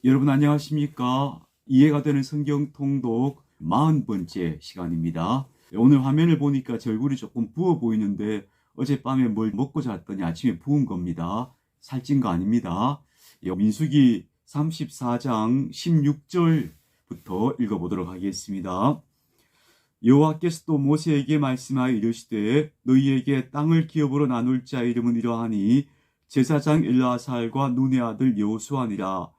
여러분 안녕하십니까? 이해가 되는 성경 통독 40번째 시간입니다. 오늘 화면을 보니까 제 얼굴이 조금 부어 보이는데 어젯밤에 뭘 먹고 잤더니 아침에 부은 겁니다. 살찐 거 아닙니다. 민수기 34장 16절부터 읽어보도록 하겠습니다. 여호와께서 또 모세에게 말씀하여 이르시되 너희에게 땅을 기업으로 나눌 자의 이름은 이러하니 제사장 엘르아살과 눈의 아들 여호수아니라.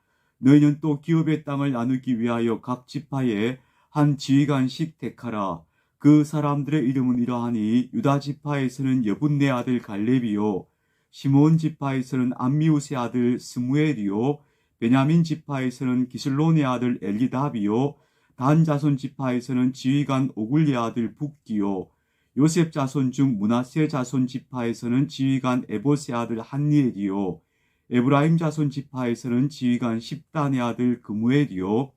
너희는 또 기업의 땅을 나누기 위하여 각 지파에 한 지휘관씩 택하라. 그 사람들의 이름은 이러하니 유다 지파에서는 여분네 아들 갈렙이요, 시몬 지파에서는 암미우스의 아들 스무엘이요, 베냐민 지파에서는 기슬론의 아들 엘리답이요, 단 자손 지파에서는 지휘관 오굴리의 아들 붓기요, 요셉 자손 중 므낫세 자손 지파에서는 지휘관 에봇의 아들 한니엘이요, 에브라임 자손 지파에서는 지휘관 십단의 아들 그무엘이요,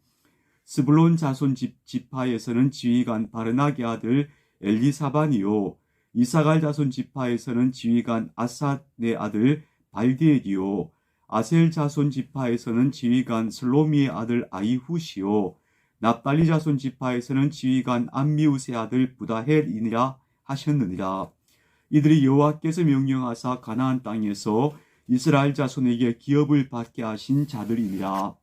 스불론 자손 지파에서는 지휘관 바르나게 아들 엘리사반이요, 이사갈 자손 지파에서는 지휘관 아삿의 아들 발디엘이요, 아셀 자손 지파에서는 지휘관 슬로미의 아들 아이훗이요, 납달리 자손 지파에서는 지휘관 암미우스의 아들 부다헬이니라 하셨느니라. 이들이 여호와께서 명령하사 가나안 땅에서 이스라엘 자손에게 기업을 받게 하신 자들이니라.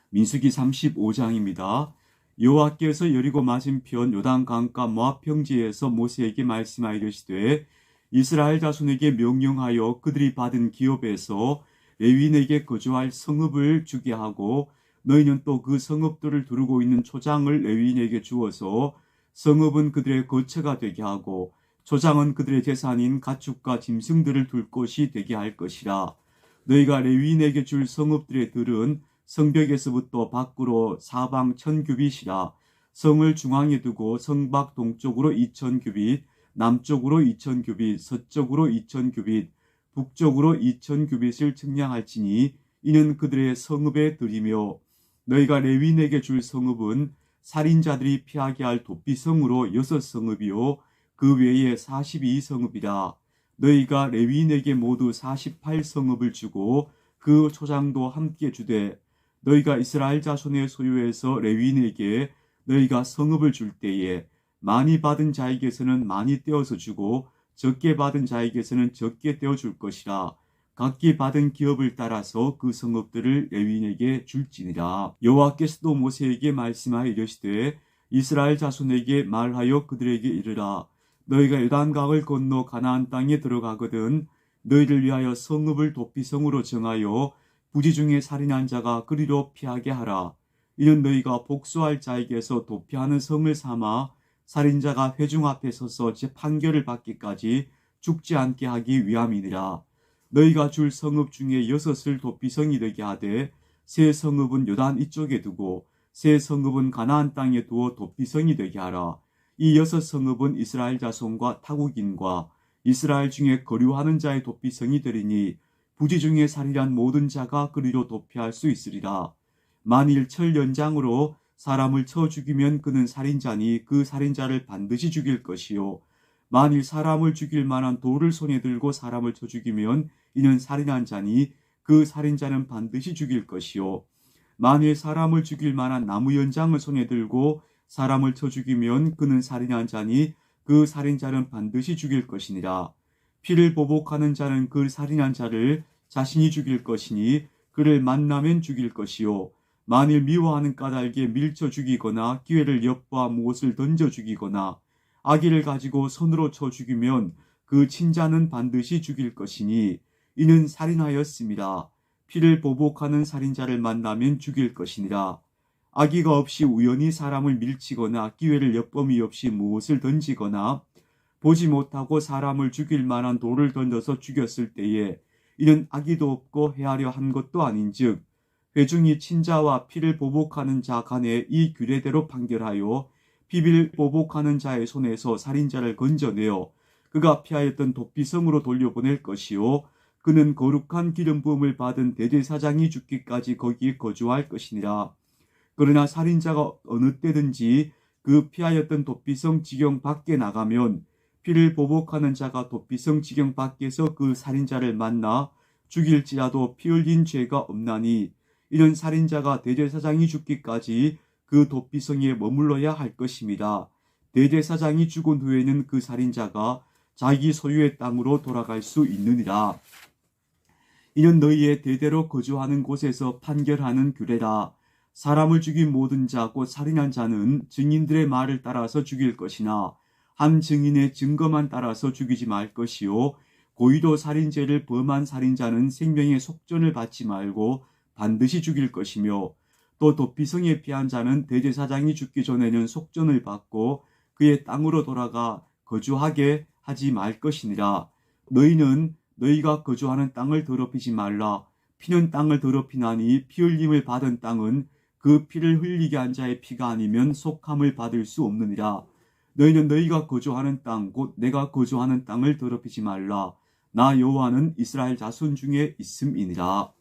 민수기 35장입니다. 여호와께서 여리고 맞은편 요단 강가 모압 평지에서 모세에게 말씀하여 이르시되 이스라엘 자손에게 명령하여 그들이 받은 기업에서 레위인에게 거주할 성읍을 주게 하고 너희는 또 그 성읍들을 두르고 있는 초장을 레위인에게 주어서 성읍은 그들의 거처가 되게 하고 초장은 그들의 재산인 가축과 짐승들을 둘 곳이 되게 할 것이라. 너희가 레위인에게 줄 성읍들의 들은 성벽에서부터 밖으로 사방 1000규빗이라. 성을 중앙에 두고 성밖 동쪽으로 2000규빗, 남쪽으로 2000규빗, 서쪽으로 2000규빗, 북쪽으로 2000규빗을 측량할지니 이는 그들의 성읍의 들이며 너희가 레위인에게 줄 성읍은 살인자들이 피하게 할 도피성으로 6성읍이요 그 외에 42성읍이라. 너희가 레위인에게 모두 48성읍을 주고 그 초장도 함께 주되 너희가 이스라엘 자손의 소유에서 레위인에게 너희가 성읍을 줄 때에 많이 받은 자에게서는 많이 떼어서 주고 적게 받은 자에게서는 적게 떼어 줄 것이라. 각기 받은 기업을 따라서 그 성읍들을 레위인에게 줄지니라. 여호와께서도 모세에게 말씀하여 이르시되 이스라엘 자손에게 말하여 그들에게 이르라. 너희가 요단강을 건너 가나안 땅에 들어가거든 너희를 위하여 성읍을 도피성으로 정하여 부지 중에 살인한 자가 그리로 피하게 하라. 이는 너희가 복수할 자에게서 도피하는 성을 삼아 살인자가 회중 앞에 서서 판결을 받기까지 죽지 않게 하기 위함이니라. 너희가 줄 성읍 중에 6을 도피성이 되게 하되 세 성읍은 요단 이쪽에 두고 세 성읍은 가나안 땅에 두어 도피성이 되게 하라. 이 6성읍은 이스라엘 자손과 타국인과 이스라엘 중에 거류하는 자의 도피성이 되리니 부지 중에 살인한 모든 자가 그리로 도피할 수 있으리라. 만일 철 연장으로 사람을 쳐 죽이면 그는 살인자니 그 살인자를 반드시 죽일 것이요. 만일 사람을 죽일 만한 돌을 손에 들고 사람을 쳐 죽이면 이는 살인한 자니 그 살인자는 반드시 죽일 것이요. 만일 사람을 죽일 만한 나무 연장을 손에 들고 사람을 쳐 죽이면 그는 살인한 자니 그 살인자는 반드시 죽일 것이니라. 피를 보복하는 자는 그 살인한 자를 자신이 죽일 것이니 그를 만나면 죽일 것이요. 만일 미워하는 까닭에 밀쳐 죽이거나 기회를 엿봐 무엇을 던져 죽이거나 아기를 가지고 손으로 쳐 죽이면 그 친자는 반드시 죽일 것이니 이는 살인하였습니다. 피를 보복하는 살인자를 만나면 죽일 것이니라. 아기가 없이 우연히 사람을 밀치거나 기회를 엿범이 없이 무엇을 던지거나 보지 못하고 사람을 죽일 만한 돌을 던져서 죽였을 때에 이는 아기도 없고 해하려 한 것도 아닌즉 회중이 친자와 피를 보복하는 자 간에 이 규례대로 판결하여 피를 보복하는 자의 손에서 살인자를 건져내어 그가 피하였던 도피성으로 돌려보낼 것이요 그는 거룩한 기름 부음을 받은 대제사장이 죽기까지 거기에 거주할 것이니라. 그러나 살인자가 어느 때든지 그 피하였던 도피성 지경 밖에 나가면 피를 보복하는 자가 도피성 지경 밖에서 그 살인자를 만나 죽일지라도 피 흘린 죄가 없나니 이런 살인자가 대제사장이 죽기까지 그 도피성에 머물러야 할 것입니다. 대제사장이 죽은 후에는 그 살인자가 자기 소유의 땅으로 돌아갈 수 있느니라. 이는 너희의 대대로 거주하는 곳에서 판결하는 규례라. 사람을 죽인 모든 자 곧 살인한 자는 증인들의 말을 따라서 죽일 것이나 한 증인의 증거만 따라서 죽이지 말 것이요, 고의로 살인죄를 범한 살인자는 생명의 속전을 받지 말고 반드시 죽일 것이며, 또 도피성에 피한 자는 대제사장이 죽기 전에는 속전을 받고 그의 땅으로 돌아가 거주하게 하지 말 것이니라. 너희는 너희가 거주하는 땅을 더럽히지 말라. 피는 땅을 더럽히나니 피 흘림을 받은 땅은 그 피를 흘리게 한 자의 피가 아니면 속함을 받을 수 없느니라. 너희는 너희가 거주하는 땅 곧 내가 거주하는 땅을 더럽히지 말라. 나 여호와는 이스라엘 자손 중에 있음이니라.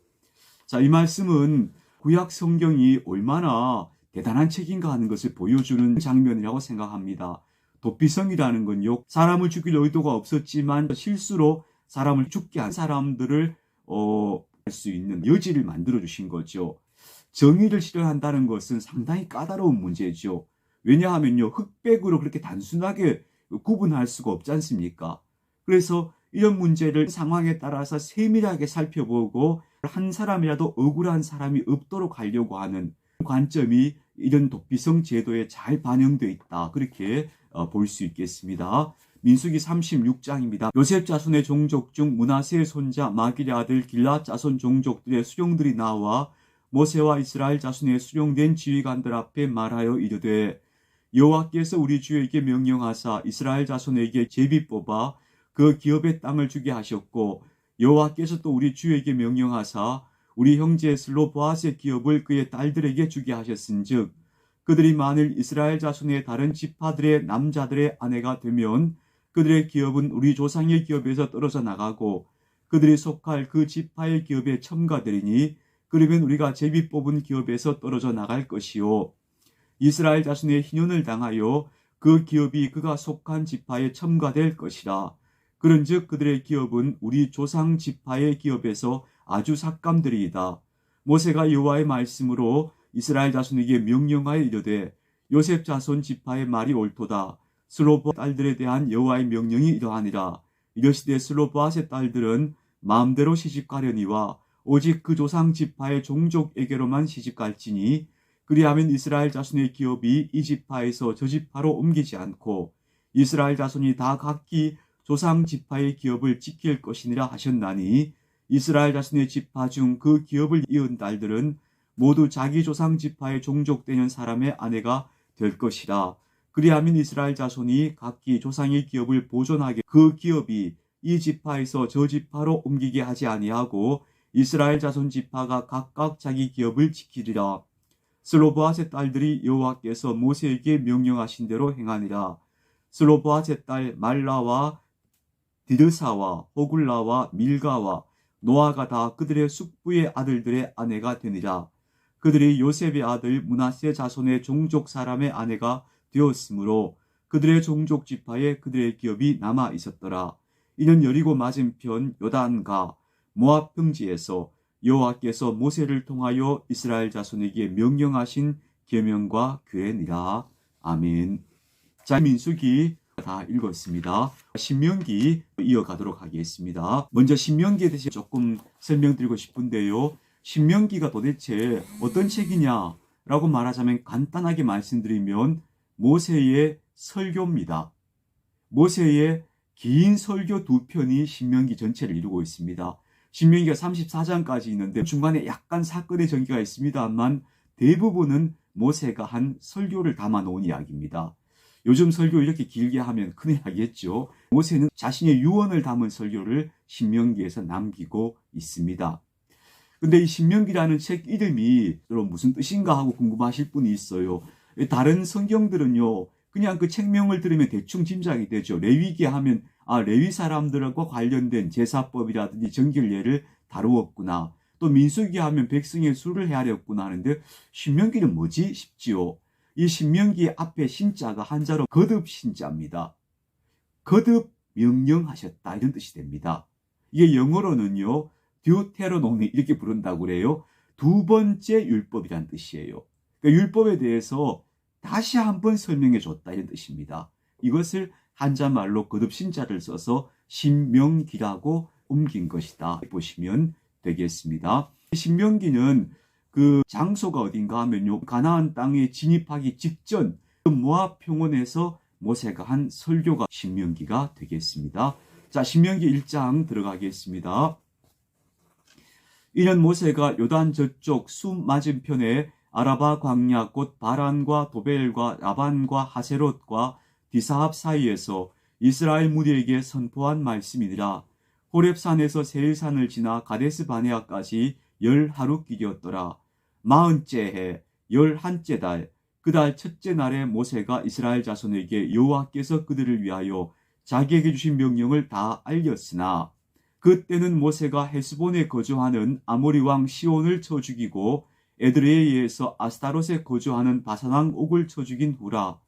자, 이 말씀은 구약 성경이 얼마나 대단한 책인가 하는 것을 보여주는 장면이라고 생각합니다. 도피성이라는 건요, 사람을 죽일 의도가 없었지만 실수로 사람을 죽게 한 사람들을 할 수 있는 여지를 만들어 주신 거죠. 정의를 실현한다는 것은 상당히 까다로운 문제죠. 왜냐하면요, 흑백으로 그렇게 단순하게 구분할 수가 없지 않습니까? 그래서 이런 문제를 상황에 따라서 세밀하게 살펴보고 한 사람이라도 억울한 사람이 없도록 하려고 하는 관점이 이런 도피성 제도에 잘 반영되어 있다, 그렇게 볼 수 있겠습니다. 민수기 36장입니다. 요셉 자손의 종족 중 므낫세의 손자 마길의 아들 길앗 자손 종족들의 수령들이 나와 모세와 이스라엘 자손의 수령된 지휘관들 앞에 말하여 이르되, 여호와께서 우리 주에게 명령하사 이스라엘 자손에게 제비 뽑아 그 기업의 땅을 주게 하셨고, 여호와께서 또 우리 주에게 명령하사 우리 형제 슬로보앗의 기업을 그의 딸들에게 주게 하셨은즉, 그들이 만일 이스라엘 자손의 다른 지파들의 남자들의 아내가 되면 그들의 기업은 우리 조상의 기업에서 떨어져 나가고 그들이 속할 그 지파의 기업에 첨가되리니, 그러면 우리가 제비 뽑은 기업에서 떨어져 나갈 것이요, 이스라엘 자손의 희년을 당하여 그 기업이 그가 속한 지파에 첨가될 것이라. 그런즉 그들의 기업은 우리 조상 지파의 기업에서 아주 삭감되리이다. 모세가 여호와의 말씀으로 이스라엘 자손에게 명령하여 이르되, 요셉 자손 지파의 말이 옳도다. 슬로보앗 딸들에 대한 여호와의 명령이 이러하니라. 이르시되 슬로보앗의 딸들은 마음대로 시집가려니와 오직 그 조상 지파의 종족에게로만 시집갈지니, 그리하면 이스라엘 자손의 기업이 이 지파에서 저 지파로 옮기지 않고 이스라엘 자손이 다 각기 조상 지파의 기업을 지킬 것이니라 하셨나니, 이스라엘 자손의 지파 중 그 기업을 이은 딸들은 모두 자기 조상 지파의 종족되는 사람의 아내가 될 것이라. 그리하면 이스라엘 자손이 각기 조상의 기업을 보존하게 그 기업이 이 지파에서 저 지파로 옮기게 하지 아니하고 이스라엘 자손 지파가 각각 자기 기업을 지키리라. 슬로보앗의 딸들이 여호와께서 모세에게 명령하신 대로 행하니라. 슬로보앗의 딸 말라와 디르사와 호굴라와 밀가와 노아가 다 그들의 숙부의 아들들의 아내가 되니라. 그들이 요셉의 아들 므낫세 자손의 종족 사람의 아내가 되었으므로 그들의 종족 지파에 그들의 기업이 남아 있었더라. 이는 여리고 맞은편 요단가 모압 평지에서 여호와께서 모세를 통하여 이스라엘 자손에게 명령하신 계명과 규례니라. 아멘. 자, 민수기 다 읽었습니다. 신명기 이어가도록 하겠습니다. 먼저 신명기에 대해서 조금 설명드리고 싶은데요, 신명기가 도대체 어떤 책이냐라고 말하자면 간단하게 말씀드리면 모세의 설교입니다. 모세의 긴 설교 두 편이 신명기 전체를 이루고 있습니다. 신명기가 34장까지 있는데 중간에 약간 사건의 전개가 있습니다만 대부분은 모세가 한 설교를 담아 놓은 이야기입니다. 요즘 설교 이렇게 길게 하면 큰일 나겠죠. 모세는 자신의 유언을 담은 설교를 신명기에서 남기고 있습니다. 근데 이 신명기라는 책 이름이 무슨 뜻인가 하고 궁금하실 분이 있어요. 다른 성경들은요, 그냥 그 책명을 들으면 대충 짐작이 되죠. 레위기 하면 레위 사람들과 관련된 제사법이라든지 정결례를 다루었구나. 또 민수기 하면 백성의 수를 헤아렸구나 하는데 신명기는 뭐지 싶지요. 이 신명기 앞에 신자가 한자로 거듭 신자입니다. 거듭 명령하셨다, 이런 뜻이 됩니다. 이게 영어로는요, 듀테로노미 이렇게 부른다고 그래요. 두 번째 율법이란 뜻이에요. 그러니까 율법에 대해서 다시 한번 설명해 줬다 이런 뜻입니다. 이것을 한자말로 거듭신자를 써서 신명기라고 옮긴 것이다 보시면 되겠습니다. 신명기는 그 장소가 어딘가 하면요, 가나안 땅에 진입하기 직전 모압 평원에서 모세가 한 설교가 신명기가 되겠습니다. 자, 신명기 1장 들어가겠습니다. 이는 모세가 요단 저쪽 숲 맞은편에 아라바 광야 곧 바란과 도벨과 라반과 하세롯과 디사합 사이에서 이스라엘 무리에게 선포한 말씀이니라. 호렙산에서 세일산을 지나 가데스 바네아까지 10하루길이었더라. 40째 해 11째 달 그 달 첫째 날에 모세가 이스라엘 자손에게 여호와께서 그들을 위하여 자기에게 주신 명령을 다 알렸으나 그때는 모세가 헤스본에 거주하는 아모리 왕 시온을 쳐 죽이고 에드레이에서 아스타롯에 거주하는 바산 왕 옥을 쳐 죽인 후라.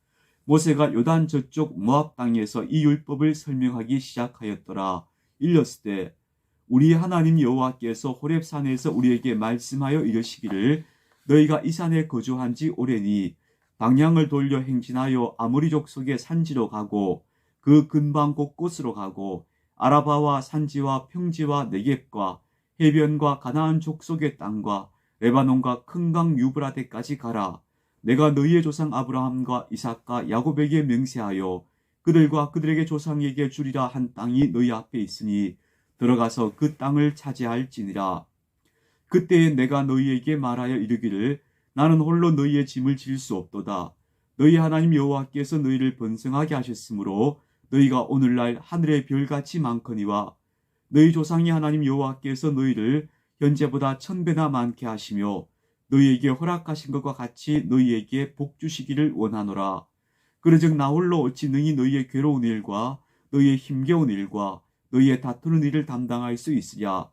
모세가 요단 저쪽 모압 땅에서 이 율법을 설명하기 시작하였더라. 일렀을 때 우리 하나님 여호와께서 호렙산에서 우리에게 말씀하여 이르시기를 너희가 이 산에 거주한 지 오래니 방향을 돌려 행진하여 아모리 족속의 산지로 가고 그 근방 곳곳으로 가고 아라바와 산지와 평지와 네겝과 해변과 가나안 족속의 땅과 레바논과 큰 강 유브라데까지 가라. 내가 너희의 조상 아브라함과 이삭과 야곱에게 맹세하여 그들과 그들에게 조상에게 주리라 한 땅이 너희 앞에 있으니 들어가서 그 땅을 차지할지니라. 그때에 내가 너희에게 말하여 이르기를 나는 홀로 너희의 짐을 질 수 없도다. 너희 하나님 여호와께서 너희를 번성하게 하셨으므로 너희가 오늘날 하늘의 별같이 많거니와 너희 조상의 하나님 여호와께서 너희를 현재보다 1000배나 많게 하시며 너희에게 허락하신 것과 같이 너희에게 복 주시기를 원하노라. 그러즉 나 홀로 어찌 능히 너희의 괴로운 일과 너희의 힘겨운 일과 너희의 다투는 일을 담당할 수 있으랴.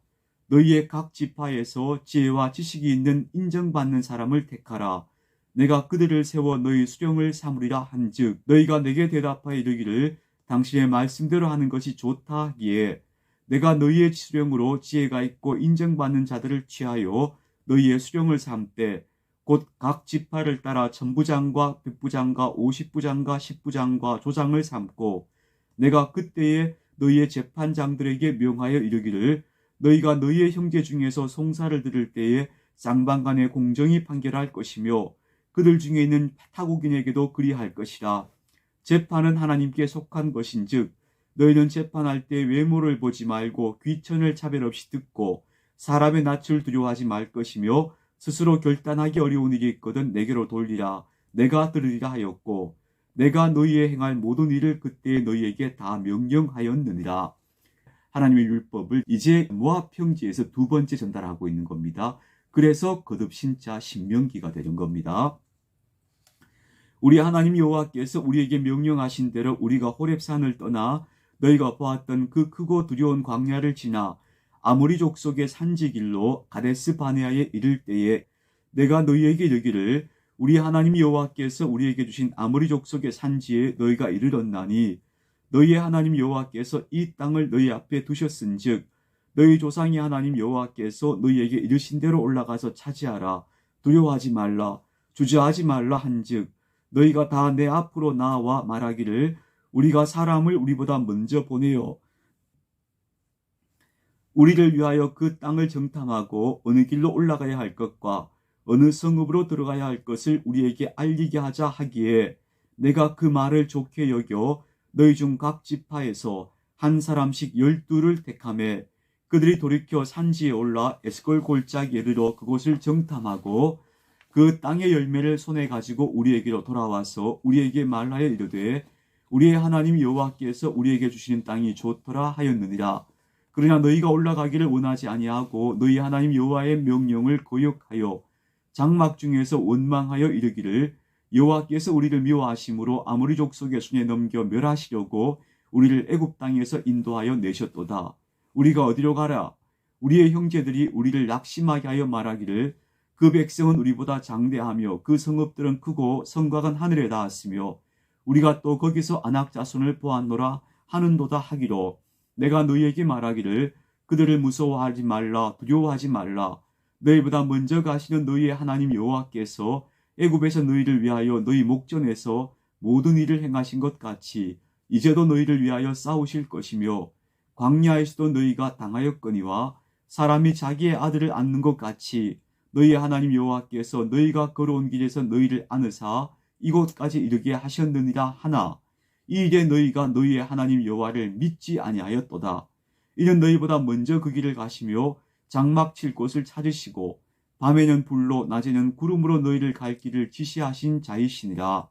너희의 각 지파에서 지혜와 지식이 있는 인정받는 사람을 택하라. 내가 그들을 세워 너희 수령을 삼으리라 한즉 너희가 내게 대답하여 이르기를 당신의 말씀대로 하는 것이 좋다 하기에 내가 너희의 수령으로 지혜가 있고 인정받는 자들을 취하여 너희의 수령을 삼되 곧 각 지파를 따라 천부장과 백부장과 50부장과 10부장과 조장을 삼고 내가 그때에 너희의 재판장들에게 명하여 이르기를 너희가 너희의 형제 중에서 송사를 들을 때에 쌍방간에 공정히 판결할 것이며 그들 중에 있는 타국인에게도 그리할 것이라. 재판은 하나님께 속한 것인즉 너희는 재판할 때 외모를 보지 말고 귀천을 차별 없이 듣고 사람의 낯을 두려워하지 말 것이며 스스로 결단하기 어려운 일이 있거든 내게로 돌리라. 내가 들으리라 하였고 내가 너희의 행할 모든 일을 그때 너희에게 다 명령하였느니라. 하나님의 율법을 이제 모압 평지에서 두 번째 전달하고 있는 겁니다. 그래서 거듭신자 신명기가 되는 겁니다. 우리 하나님 여호와께서 우리에게 명령하신 대로 우리가 호렙산을 떠나 너희가 보았던 그 크고 두려운 광야를 지나 아모리 족속의 산지길로 가데스 바네아에 이를 때에 내가 너희에게 이르기를 우리 하나님 여호와께서 우리에게 주신 아모리 족속의 산지에 너희가 이르렀나니 너희의 하나님 여호와께서 이 땅을 너희 앞에 두셨은즉 너희 조상의 하나님 여호와께서 너희에게 이르신 대로 올라가서 차지하라. 두려워하지 말라. 주저하지 말라 한즉 너희가 다 내 앞으로 나와 말하기를 우리가 사람을 우리보다 먼저 보내어 우리를 위하여 그 땅을 정탐하고 어느 길로 올라가야 할 것과 어느 성읍으로 들어가야 할 것을 우리에게 알리게 하자 하기에 내가 그 말을 좋게 여겨 너희 중 각 지파에서 한 사람씩 12를 택하매 그들이 돌이켜 산지에 올라 에스골 골짜기에 이르러 그곳을 정탐하고 그 땅의 열매를 손에 가지고 우리에게로 돌아와서 우리에게 말하여 이르되 우리의 하나님 여호와께서 우리에게 주시는 땅이 좋더라 하였느니라. 그러나 너희가 올라가기를 원하지 아니하고 너희 하나님 여호와의 명령을 거역하여 장막 중에서 원망하여 이르기를 여호와께서 우리를 미워하심으로 아모리 족속의 손에 넘겨 멸하시려고 우리를 애굽 땅에서 인도하여 내셨도다. 우리가 어디로 가라? 우리의 형제들이 우리를 낙심하게 하여 말하기를 그 백성은 우리보다 장대하며 그 성읍들은 크고 성곽은 하늘에 닿았으며 우리가 또 거기서 아낙 자손을 보았노라 하는도다 하기로 내가 너희에게 말하기를 그들을 무서워하지 말라 두려워하지 말라. 너희보다 먼저 가시는 너희의 하나님 여호와께서 애굽에서 너희를 위하여 너희 목전에서 모든 일을 행하신 것 같이 이제도 너희를 위하여 싸우실 것이며 광야에서도 너희가 당하였거니와 사람이 자기의 아들을 안는 것 같이 너희의 하나님 여호와께서 너희가 걸어온 길에서 너희를 안으사 이곳까지 이르게 하셨느니라 하나 이 일에 너희가 너희의 하나님 여호와를 믿지 아니하였도다. 이는 너희보다 먼저 그 길을 가시며 장막 칠 곳을 찾으시고 밤에는 불로 낮에는 구름으로 너희를 갈 길을 지시하신 자이시니라.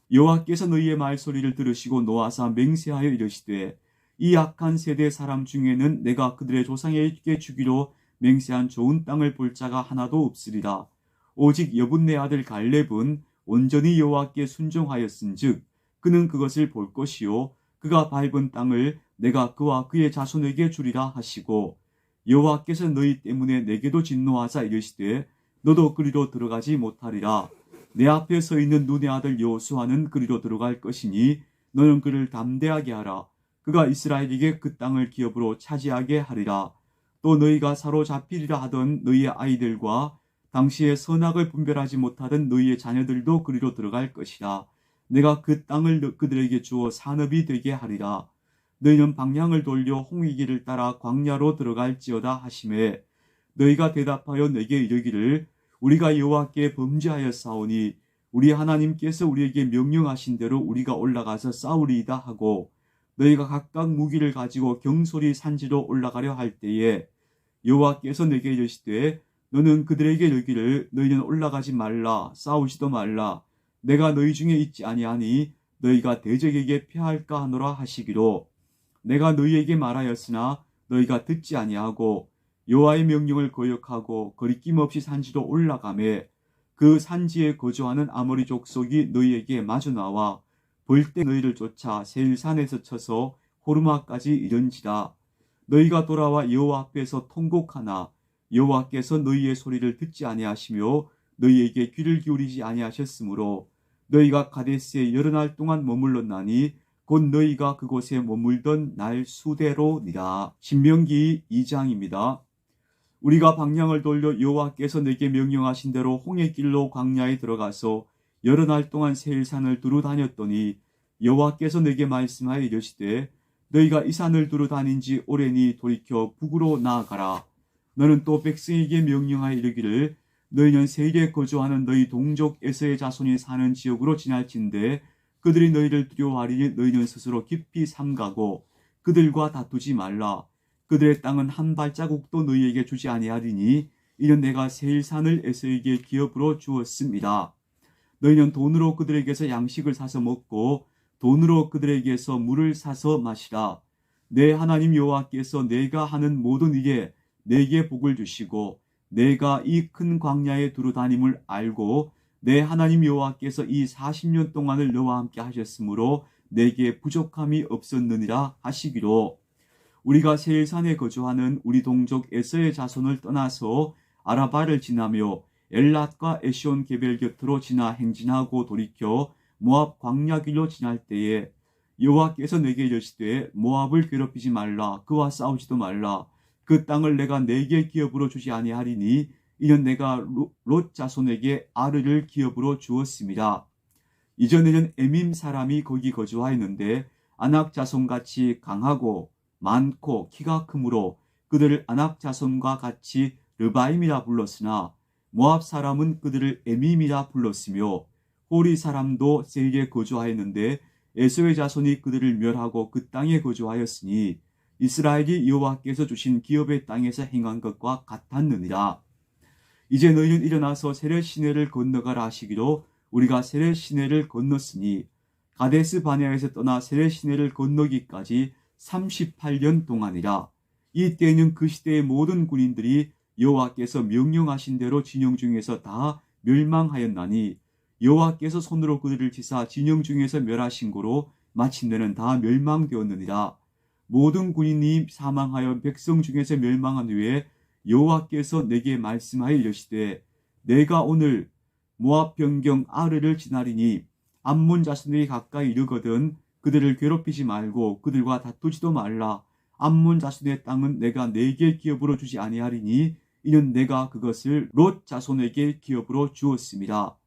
여호와께서 너희의 말소리를 들으시고 노하사 맹세하여 이르시되 이 악한 세대 사람 중에는 내가 그들의 조상에게 주기로 맹세한 좋은 땅을 볼 자가 하나도 없으리라. 오직 여분네 아들 갈렙은 온전히 여호와께 순종하였은즉 그는 그것을 볼 것이요 그가 밟은 땅을 내가 그와 그의 자손에게 주리라 하시고 여호와께서 너희 때문에 내게도 진노하사 이르시되 너도 그리로 들어가지 못하리라. 내 앞에 서 있는 눈의 아들 여호수아는 그리로 들어갈 것이니 너는 그를 담대하게 하라. 그가 이스라엘에게 그 땅을 기업으로 차지하게 하리라. 또 너희가 사로잡히리라 하던 너희의 아이들과 당시에 선악을 분별하지 못하던 너희의 자녀들도 그리로 들어갈 것이라. 내가 그 땅을 그들에게 주어 산업이 되게 하리라. 너희는 방향을 돌려 홍해길을 따라 광야로 들어갈지어다 하시매 너희가 대답하여 내게 이르기를 우리가 여호와께 범죄하였사오니 우리 하나님께서 우리에게 명령하신 대로 우리가 올라가서 싸우리이다 하고 너희가 각각 무기를 가지고 경솔히 산지로 올라가려 할 때에 여호와께서 내게 이르시되 너는 그들에게 이르기를 너희는 올라가지 말라 싸우지도 말라 내가 너희 중에 있지 아니하니 너희가 대적에게 패할까 하노라 하시기로 내가 너희에게 말하였으나 너희가 듣지 아니하고 여호와의 명령을 거역하고 거리낌 없이 산지로 올라가매 그 산지에 거주하는 아모리 족속이 너희에게 마주 나와 벌떼 너희를 쫓아 세일산에서 쳐서 호르마까지 이른지라. 너희가 돌아와 여호와 앞에서 통곡하나 여호와께서 너희의 소리를 듣지 아니하시며 너희에게 귀를 기울이지 아니하셨으므로 너희가 가데스에 여러 날 동안 머물렀나니 곧 너희가 그곳에 머물던 날 수대로니라. 신명기 2장입니다. 우리가 방향을 돌려 여호와께서 내게 명령하신 대로 홍해길로 광야에 들어가서 여러 날 동안 세일산을 두루 다녔더니 여호와께서 내게 말씀하여 이르시되 너희가 이 산을 두루 다닌 지 오래니 돌이켜 북으로 나아가라. 너는 또 백성에게 명령하여 이르기를 너희는 세일에 거주하는 너희 동족 에서의 자손이 사는 지역으로 지날진대 그들이 너희를 두려워하리니 너희는 스스로 깊이 삼가고 그들과 다투지 말라. 그들의 땅은 한 발자국도 너희에게 주지 아니하리니 이는 내가 세일산을 에서에게 기업으로 주었습니다. 너희는 돈으로 그들에게서 양식을 사서 먹고 돈으로 그들에게서 물을 사서 마시라. 내 하나님 여호와께서 내가 하는 모든 일에 내게 복을 주시고 내가 이 큰 광야에 두루 다님을 알고 내 하나님 여호와께서 이 40년 동안을 너와 함께 하셨으므로 내게 부족함이 없었느니라 하시기로 우리가 세일산에 거주하는 우리 동족 에서의 자손을 떠나서 아라바를 지나며 엘랏과 에시온 게벨 곁으로 지나 행진하고 돌이켜 모압 광야길로 지날 때에 여호와께서 내게 이르시되 모압을 괴롭히지 말라 그와 싸우지도 말라 그 땅을 내가 내게 기업으로 주지 아니하리니 이는 내가 롯 자손에게 아르를 기업으로 주었습니다. 이전에는 에밈 사람이 거기 거주하였는데 아낙 자손같이 강하고 많고 키가 크므로 그들을 아낙 자손과 같이 르바임이라 불렀으나 모압 사람은 그들을 에밈이라 불렀으며 호리 사람도 세일에 거주하였는데 에서의 자손이 그들을 멸하고 그 땅에 거주하였으니 이스라엘이 여호와께서 주신 기업의 땅에서 행한 것과 같았느니라. 이제 너희는 일어나서 세렛 시내를 건너가라 하시기로 우리가 세렛 시내를 건넜으니 가데스 바네아에서 떠나 세렛 시내를 건너기까지 38년 동안이라. 이 때에는 그 시대의 모든 군인들이 여호와께서 명령하신 대로 진영 중에서 다 멸망하였나니 여호와께서 손으로 그들을 치사 진영 중에서 멸하신 고로 마침내는 다 멸망되었느니라. 모든 군인이 사망하여 백성 중에서 멸망한 후에 여호와께서 내게 말씀하여 이르시되 내가 오늘 모압 변경 아르를 지나리니 암몬 자손들이 가까이 이르거든 그들을 괴롭히지 말고 그들과 다투지도 말라. 암몬 자손의 땅은 내가 내게 기업으로 주지 아니하리니 이는 내가 그것을 롯 자손에게 기업으로 주었습니다.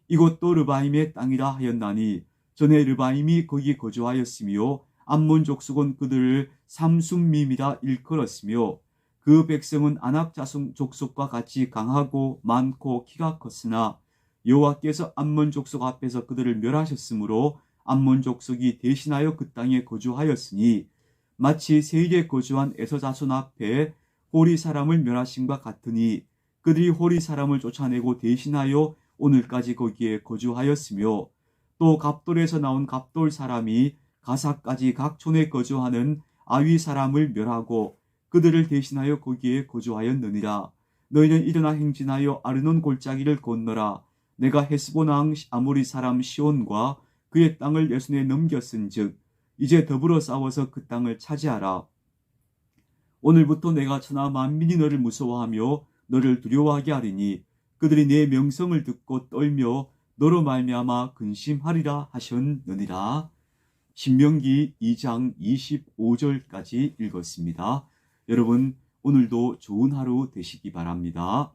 이곳도 르바임의 땅이라 하였나니 전에 르바임이 거기 거주하였으며 암몬 족속은 그들을 삼순밈이라 일컬었으며 그 백성은 아낙 자손 족속과 같이 강하고 많고 키가 컸으나 여호와께서 암몬 족속 앞에서 그들을 멸하셨으므로 암몬 족속이 대신하여 그 땅에 거주하였으니 마치 세일에 거주한 에서 자손 앞에 호리 사람을 멸하심과 같으니 그들이 호리 사람을 쫓아내고 대신하여 오늘까지 거기에 거주하였으며 또 갑돌에서 나온 갑돌 사람이 가사까지 각 촌에 거주하는 아위 사람을 멸하고 그들을 대신하여 거기에 거주하였느니라. 너희는 일어나 행진하여 아르논 골짜기를 건너라. 내가 헤스본 왕 아모리 사람 시온과 그의 땅을 내 손에 넘겼은즉 이제 더불어 싸워서 그 땅을 차지하라. 오늘부터 내가 천하 만민이 너를 무서워하며 너를 두려워하게 하리니 그들이 내 명성을 듣고 떨며 너로 말미암아 근심하리라 하셨느니라. 신명기 2장 25절까지 읽었습니다. 여러분 오늘도 좋은 하루 되시기 바랍니다.